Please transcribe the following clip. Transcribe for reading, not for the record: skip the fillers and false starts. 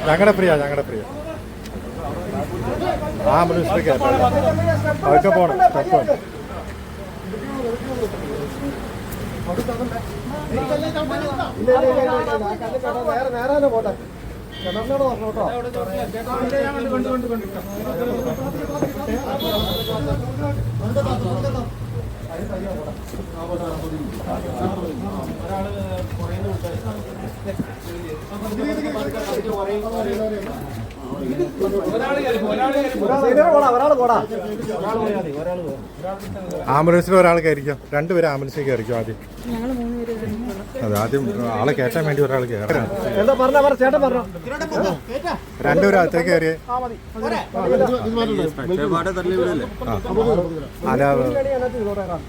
ഞങ്ങളുടെ പ്രിയ ആംബുലൻസിലേക്ക് അതൊക്കെ പോകണം. നേരെ പോട്ടെ ആംബുലൻസിൽ ഒരാൾ കയറിക്കാം, രണ്ടുപേരും ആംബുലൻസിൽ കയറിക്കും. ആദ്യം അതെ, ആദ്യം ആളെ കയറ്റാൻ വേണ്ടി ഒരാൾ കയറാം. രണ്ടുപേരും അകത്തേക്ക് കയറിയേ. അല്ല